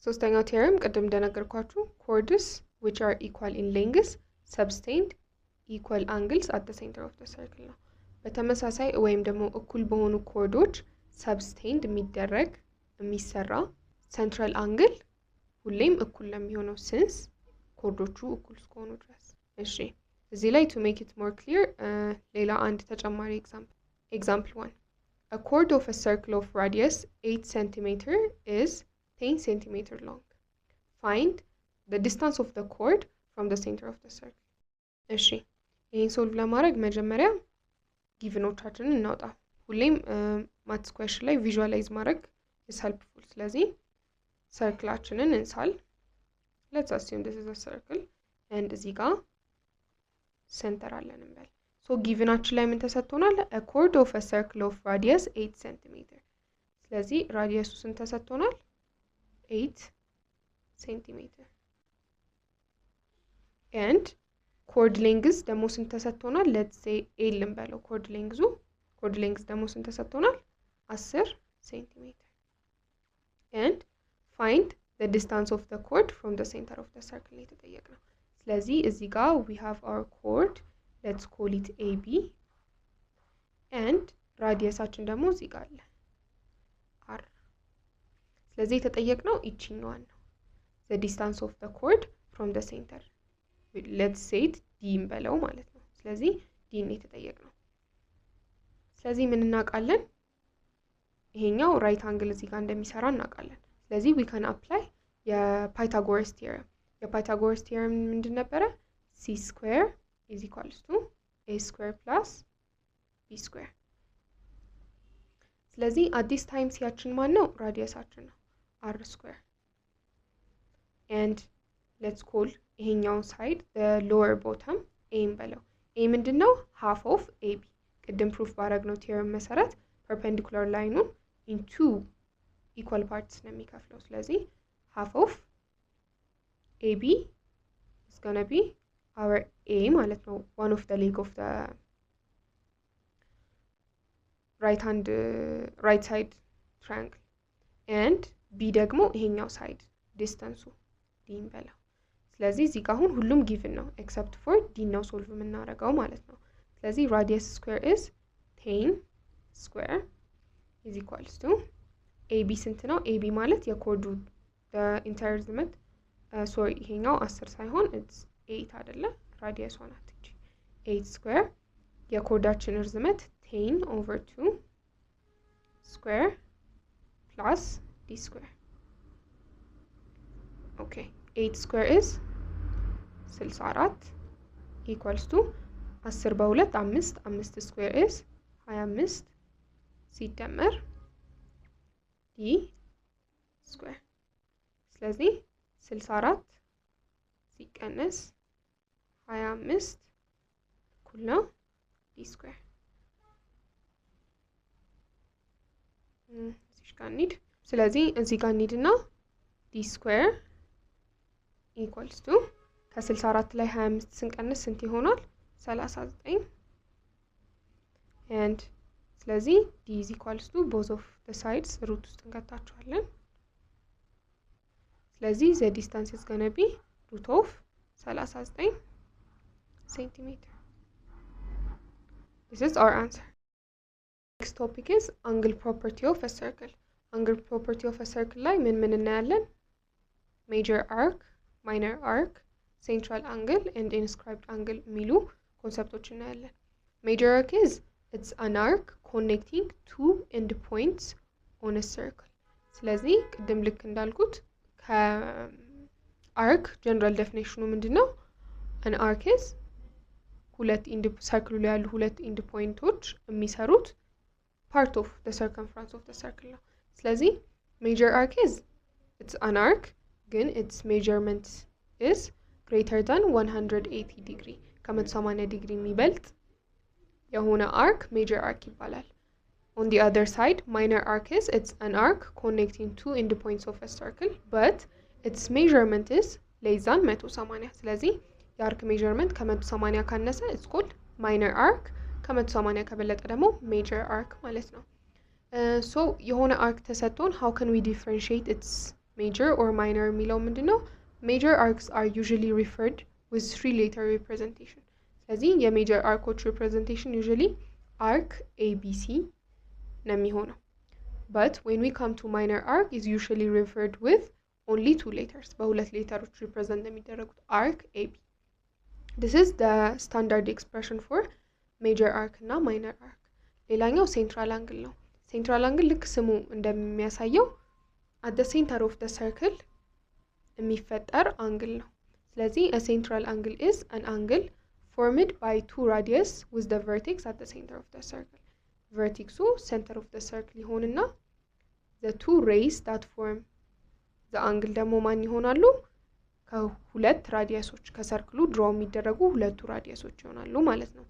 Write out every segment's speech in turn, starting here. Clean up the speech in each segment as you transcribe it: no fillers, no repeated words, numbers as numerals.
ሶስተኛው ቴዎረም ቅድም እንደነገርኳችሁ chords which are equal in length subtend equal angles at the center of the circle ነው። በተመሳሳይ ወይም ደግሞ እኩል በሆኑ ኮርዶች subtend የሚሰራ central angle ሁሌም እኩል ለሚሆነው since ኮርዶቹ እኩል እስከሆኑ ድረስ። እሺ እዚህ ላይ to make it more clear ሌላ አንድ ተጨማሪ example 1 a chord of a circle of radius 8 cm is 10 cm long. Find the distance of the chord from the center of the circle. እሺ ይሄን ሶልቭ ለማድረግ መጀመሪያ ጊቭኖቻችንን እናውጣ። ሁሌም ማትስ ኩዌስችን ላይ ቪዥዋላይዝ ማድረግ is helpful። ስለዚህ ሰርክላችንን እንሳል። let's assume this is a circle and እዚህ ጋር ሴንተር አለን እንበል። so ጊቭናችን ላይ ምን ተሰጥቶናል? a chord of a circle of radius 8 cm። ስለዚህ ራዲየሱ ስንት ተሰጥቶናል? 8 centimeter and chord length ደግሞ ስንት ተሰጥቶናል? let's say L እንበለው chord length ደግሞ ስንት ተሰጥቶናል? 10 centimeter and find the distance of the chord from the center of the circle የተጠየቅነው። ስለዚህ እዚህ ጋር we have our chord, let's call it AB and ራዲየሳችን ደግሞ እዚህ ጋር አለ R። ስለዚህ የተጠየቅነው እቺኛዋን ነው the distance of the chord from the center, let's say it D እንበለው ማለት ነው። ስለዚህ D ነው የተጠየቅነው። ስለዚህ ምን እናውቃለን? ይሄኛው ራይት አንግል እዚህ ጋር እንደሚሰራ እናውቃለን። ስለዚህ we can apply የፓይታጎረስ ቲዮረም። የፓይታጎረስ ቲዮረም ምንድን ነበረ? c square is equals to a square plus b square። ስለዚህ at this time ሲያችን ማን ነው? ራዲየሳችን ነው r square and let's call ይሄኛውን ሳይድ the lower bottom a እንበለው። a ምንድነው? half of ab። ቅድም ፕሩፍ ባረግነው ቲዮረም መሰረት perpendicular ላይኑን in two equal parts ነው የሚከፍለው። ስለዚህ half of AB is gonna be our A ማለት ነው, one of the leg of the right side triangle and B ደግሞ ይሄኛው ሳይድ ዲስታንሱ D እንበለው። ስለዚህ እዚህ ጋር አሁን ሁሉም ጊቭን ነው except for D ነው ሶልቭ የምናደርገው ማለት ነው። ስለዚህ radius square is 10 square is equals to AB ስንት ነው? AB ማለት የኮርዱ the entire ርዝመት sorry ይሄኛው 10 ሳይሆን it's 8 አይደለ? ራዲየስ ሆናት እንጂ 8 square የኮርዳችን ርዝመት 10 over 2 square plus D square. okay 8 square is 64 equals to 10 በ2 5 5 square is 25 ሲደመር D square። ስለዚህ 64 ሲቀነስ 25 እኩል ነው D square። እዚህ ጋር እንሂድ። ስለዚህ እዚህ ጋር እንሂድና D square equals to ከ64 ላይ 25 ስንቀንስ ስንት ይሆናል? 39 and ስለዚህ D is equals to both of the sides root ውስጥ እንከታቸዋለን። ስለዚህ the distance is going to be root of 39 centimeter. This is our answer. Next topic is angle property of a circle. Angle property of a circle ላይ ምን እናያለን? Major arc, minor arc, central angle and inscribed angle የሚሉ ኮንሰፕቶች እናያለን። Major arc is it's an arc connecting two end points on a circle. ስለዚህ ቅድም ልክ እንዳልኩት ከአርክ ጀነራል ዴፊኒሽኑ ምንድነው? an arc is ሁለት ኢንድ ሰርክሉ ላይ ያሉ ሁለት ኢንድ ፖይንቶች የሚሰሩት part of the circumference of the circle ነው። ስለዚህ major arc is it's an arc ግን its measurement is greater than 180 degree ከ180 ዲግሪ የሚበልጥ የሆነ arc major arc ይባላል። On the other side, minor arc is it's an arc connecting two end points of a circle, but its measurement is less than 180. ስለዚህ የአርክ measurement ከ180 ካነሰ it's called minor arc፣ ከ180 ከበለጠ ደግሞ major arc ማለት ነው። So የሆነ arc ተሰጥቶን how can we differentiate its major or minor የሚለው ምንድነው? Major arcs are usually referred with 3 letter representation. ስለዚህ የሜጀር አርኮች representation usually arc ABC ነው የሚሆነው. But when we come to minor arc is usually referred with only 2 letters. በሁለት ሌተሮች represent የሚደረጉት arc AB. This is the standard expression for major arc እና minor arc. ሌላኛው central angle ነው. Central angle ልክ ስሙ እንደሚያሳየው at the center of the circle የሚፈጠር angle ነው. ስለዚህ a central angle is an angle formed by 2 radius with the vertex at the center of the circle. Vertex center of the circle ይሆንና the 2 rays that form the angle ደግሞ ማን ይሆናሉ? ከሁለት ራዲየሶች ከሰርክሉ ድራው የሚደረጉ ሁለቱ ራዲየሶች ይሆናሉ ማለት ነው።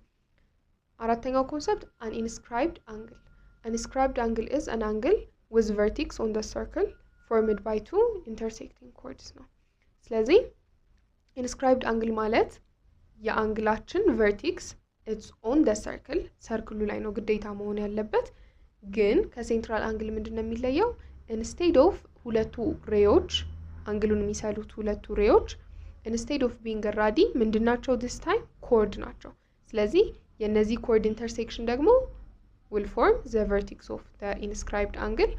አራተኛው ኮንሰፕት an inscribed angle. An inscribed angle is an angle with vertex on the circle formed by 2 intersecting chords ነው. ስለዚህ inscribed angle ማለት የአንግላችን vertex it's on the circle ሰርክሉ ላይ ነው ግዴታ መሆን ያለበት ግን ከሴንትራል አንግል ምንድነው የሚለየው? instead of ሁለቱ ሬዎች አንግሉን የሚሰሉት ሁለቱ ሬዎች instead of being radi ምንድናቸው this time chord ናቸው። ስለዚህ የነዚህ chord intersection ደግሞ will form the vertex of the inscribed angle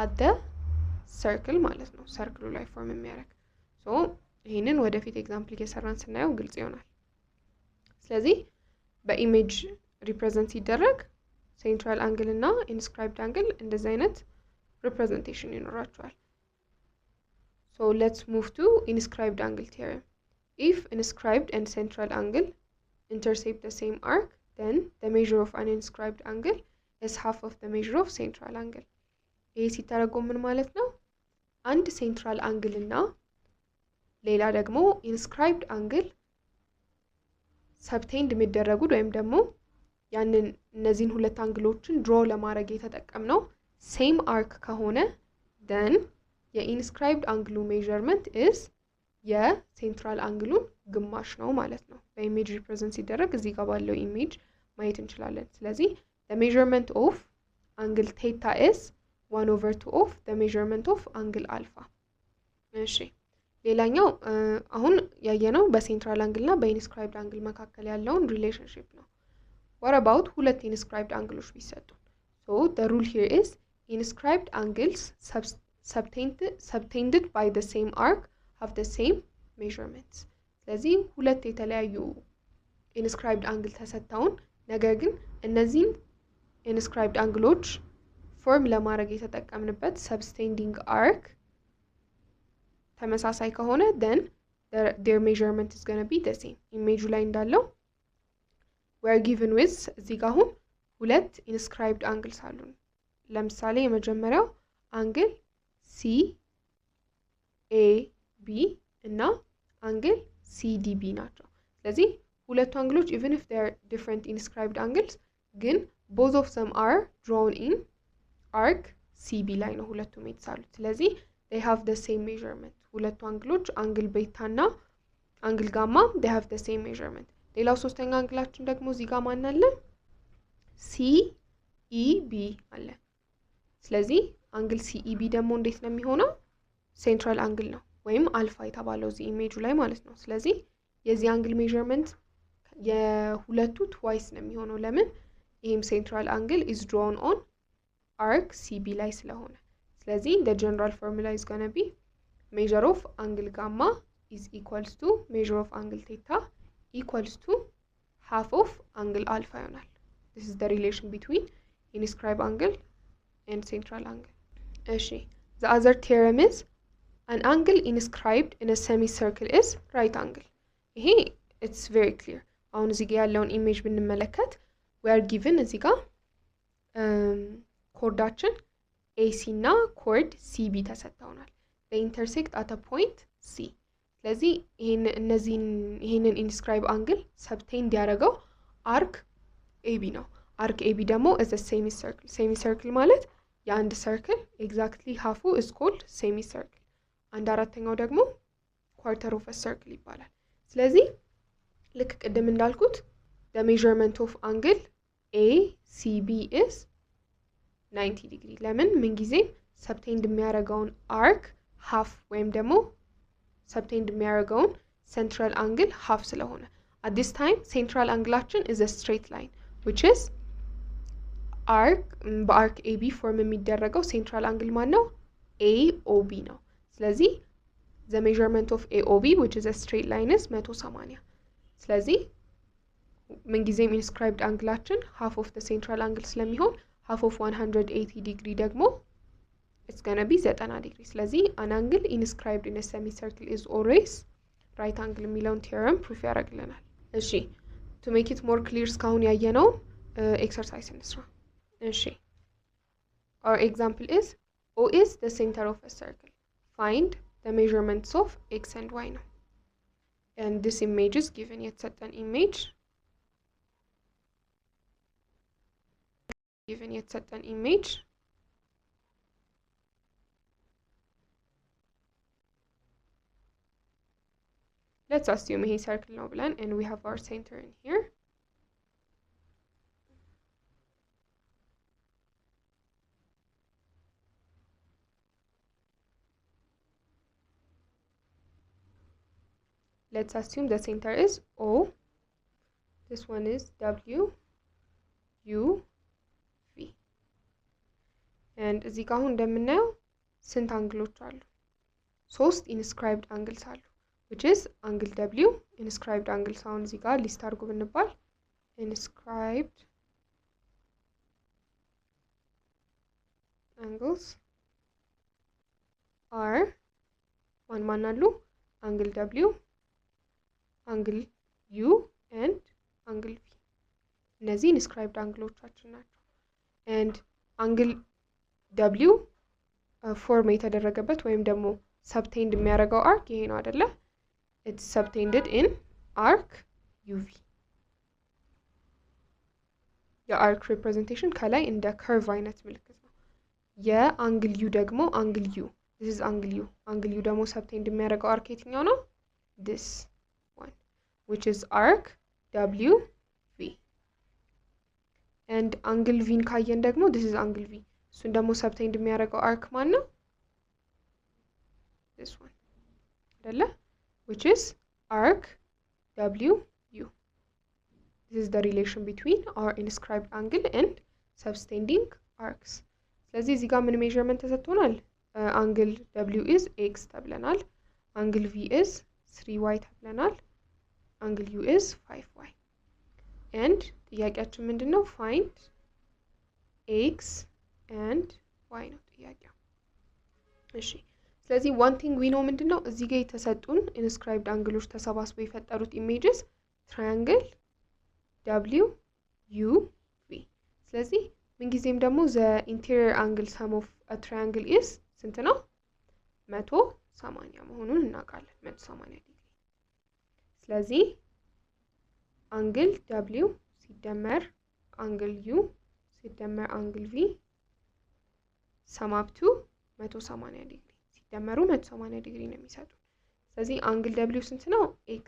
at the circle ማለት ነው ሰርክሉ ላይ ፎርም የሚያደርግ ሶ ይሄንን ወደፊት ኤግዛምፕል እየሰራን ስናየው ግልጽ ይሆናል። ስለዚህ በኢሜጅ ሪፕሬዘንት ሲደረግ ሴንትራል አንግል እና ኢንስክራይብድ አንግል እንደዚህ አይነት ሪፕሬዘንቴሽን ይኖራቸዋል። So let's move to inscribed angle theorem. If inscribed and central angle intercept the same arc, then the measure of an inscribed angle is half of the measure of central angle. ይሄ ሲተረጎም ምን ማለት ነው? አንድ ሴንትራል አንግል እና ሌላ ደግሞ ኢንስክራይብድ አንግል ሰብቴንድ የሚደረጉት ወይም ደግሞ ያንን እነዚህን ሁለት አንግሎችን ድሮ ለማድረግ የተጠቀምነው ሴም አርክ ከሆነ then የኢንስክራይብድ አንግሉ ሜዠርመንት is የሴንትራል አንግሉን ግማሽ ነው ማለት ነው። በኢሜጅ ሪፕሬዘንት ሲደረግ እዚህ ጋር ባለው ኢሜጅ ማየት እንችላለን። ስለዚህ the measurement of angle theta is 1/2 of the measurement of angle alpha. እሺ ሌላኛው አሁን ያየነው በሴንትራል አንግል እና በኢንስክራይብድ አንግል መካከል ያለውን ሪሌሽንሺፕ ነው። what about ሁለት ኢንስክራይብድ አንግሎች ቢሰጡ? so the rule here is inscribed angles subtended by the same arc have the same measurements. ስለዚህ ሁለት የተለያዩ inscribed angle ተሰጥተውን ነገር ግን እነዚህን inscribed አንግሎች ፎርም ለማድረግ የተጠቀምንበት subtending arc ተመሳሳይ ከሆነ then their measurement is going to be the same. ኢሜጁ ላይ እንዳለው we are given with እዚህ ጋር አሁን ሁለት inscribed angles አሉን። ለምሳሌ የመጀመሪያው አንግል CAB እና አንግል CDB ናቸው። ስለዚህ ሁለቱ አንግሎች even if they are different inscribed angles ግን both of them are drawn in arc CB ላይ ነው ሁለቱም የተሳሉት። ስለዚህ they have the same measurement. ሁለቱ አንግሎች አንግል ቤታ እና አንግል ጋማ they have the same measurement. ሌላው ሶስተኛ አንግላችን ደግሞ እዚህ ጋር ማን አለ? CEB አለ። ስለዚህ አንግል CEB ደግሞ እንዴት ነው የሚሆነው? ሴንትራል አንግል ነው ወይም አልፋ የተባለው እዚህ ኢሜጁ ላይ ማለት ነው። ስለዚህ የዚህ አንግል ሜዠርመንት የሁለቱ twice ነው የሚሆነው። ለምን? ይሄም ሴንትራል አንግል is drawn on arc CB ላይ ስለሆነ። ስለዚህ the general formula is going to be measure of angle gamma is equals to measure of angle theta equals to half of angle alpha ይሆናል። This is the relation between inscribed angle and central angle. እሺ the other theorem is an angle inscribed in a semicircle is right angle. ይሄ it's very clear. አሁን እዚህ ጋር ያለውን ኢሜጅ ብንመለከት we are given እዚህ ጋር ኮርዳችን AC እና ኮርድ CB ተሰጥተውናል። they intersect at a point C. ስለዚህ ይሄንን ኢንስክራይብ አንግል ሰብቴንድ ያደረገው አርክ AB ነው። አርክ AB ደግሞ is a semicircle. semicircle ማለት የአንድ ሰርክል exactly half is called semicircle. አንድ አራተኛው ደግሞ quarter of a circle ይባላል። ስለዚህ ልክ ቅድም እንዳልኩት the measurement of angle ACB is 90 degree. ለምን ምን ጊዜ ሰብቴንድ የሚያደርገውን አርክ half ወይም ደግሞ subtend የሚያደርገውን central angle half ስለሆነ at this time central angleአችን is a straight line which is በአርክ AB ፎርም የሚደረገው central angle ማን ነው AOB ነው ስለዚህ the measurement of AOB which is a straight line is 180 ስለዚህ ምን ጊዜም inscribed angleአችን half of the central angle ስለሚሆን half of 180 degree ደግሞ it's going to be 90 degree ስለዚህ an angle inscribed in a semicircle is always right angle የሚለውን theorem proof ያደርግልናል እሺ to make it more clear እስካሁን ያየነው exercise እንስራ እሺ our example is O is the center of a circle find the measurements of x and y ነው and this image is given የተሰጠን image let's assume a circle ነው ብለን and we have our center in here let's assume the center is O this one is W U V and እዚህ ጋር አሁን እንደምናየው ስንት አንግሎች አሉ ሶስት inscribed angles አሉ which is angle W inscribed angles አሁን እዚህ ጋር ሊስት አድርጉ ብንባል inscribed angles are ማን አሉ angle W angle U and angle V እነዚህ inscribed angleዎቻችን ናቸው and angle W form የተደረገበት ወይም ደግሞ subtend የሚያደርገው arc ይሄ ነው አይደለ it's subtended in arc UV የarc representation ከላይ እንደ curve አይነት ምልክት ነው የangle U ደግሞ angle U this is angle U ደግሞ subtend የሚያደርገው arc የትኛው ነው this one which is arc WV and angle V ካየን ደግሞ this is angle V እሱን ደግሞ subtend የሚያደርገው arc ማን ነው this one አይደለ which is arc WU this is the relation between our inscribed angle and subtending arcs ስለዚህ እዚህ ጋር ምን measurement ተሰጥቶናል angle W is x ተብለናል angle V is 3y ተብለናል angle U is 5y and ጥያቄያችን ምንድነው find x and y ነው ጥያቄው እሺ ስለዚህ one thing we know ምንድነው እዚህ ጋር የተሰጡን inscribed angles ተሰባስበው የፈጠሩት images triangle W U V ስለዚህ ምን ጊዜም ደግሞ the interior angle sum of a triangle is ስንት ነው 180 መሆኑን እናውቃለን 180 ዲግሪ ስለዚህ angle W ሲደመር angle U ሲደመር angle V sum up to 180 ዲግሪ ሲደመሩ 180 ዲግሪ ነው የሚሰጡን ስለዚህ angle W ስንት ነው x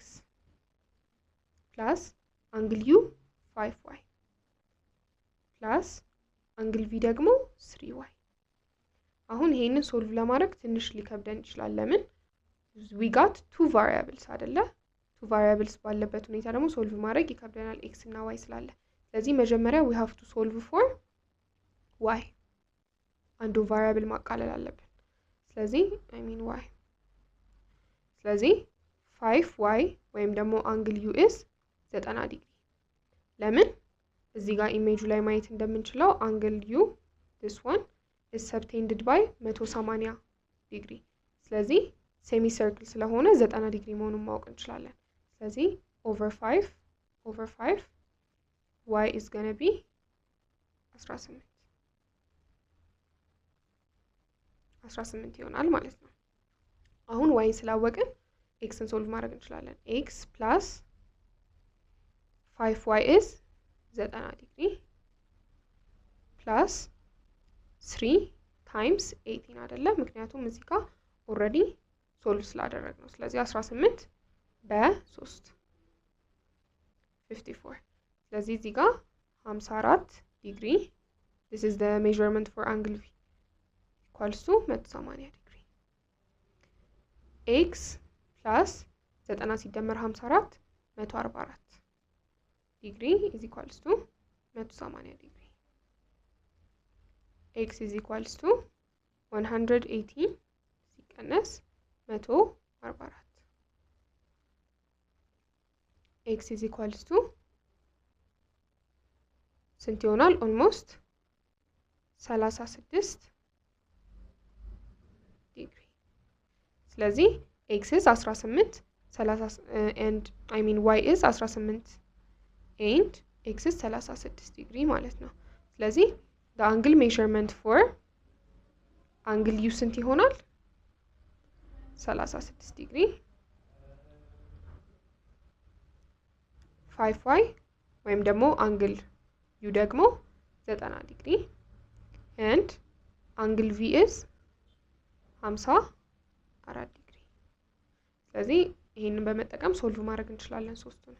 plus angle U 5y plus angle V ደግሞ 3y አሁን ይሄንን ሶልቭ ለማድረግ ትንሽ ሊከብደን ይችላል ለምን we got two variables አይደለ two variables ባለበት ሁኔታ ደግሞ ሶልቭ ማድረግ ይከብደናል x እና y ስላለ ስለዚህ መጀመሪያ we have to solve for y አንዱ variable ማቃለል አለብን ስለዚህ I mean y ስለዚህ 5y ወይም ደግሞ angle U is 90 ዲግሪ ለምን እዚህ ጋር ኢሜጁ ላይ ማየት እንደምንችለው angle U this one is subtended by 180 ዲግሪ ስለዚህ semicircle ስለሆነ 90 ዲግሪ መሆኑን ማወቅ እንችላለን ስለዚህ over 5 y is going to be 18 ይሆናል ማለት ነው አሁን y ስላወቅን x ን ሶልቭ ማድረግ እንችላለን x plus 5y is 90 ዲግሪ plus 3 times 18 አይደለ ምክንያቱም እዚህ ጋር already ሶልቭ ስላደረግ ነው ስለዚህ 18 በ3 54 ስለዚህ እዚህ ጋር 54 ዲግሪ this is the measurement for angle V equals to 180 degree x plus 90 ሲደመር 54 144 ዲግሪ is equals to 180 ዲግሪ x is equals to 180 ሲቀነስ 144 x is equals to ስንት ይሆናል? almost 36 ዲግሪ። ስለዚህ x is 18 and I mean y is 18 and x is 36 ዲግሪ ማለት ነው። ስለዚህ the angle measurement for angle u ስንት ይሆናል? 36 ዲግሪ 5y ወይም ደግሞ angle u ደግሞ 90 ዲግሪ and angle v is 54 ዲግሪ። ስለዚህ ይሄንን በመጠቀም ሶልቭ ማድረግ እንችላለን ሶስቱን።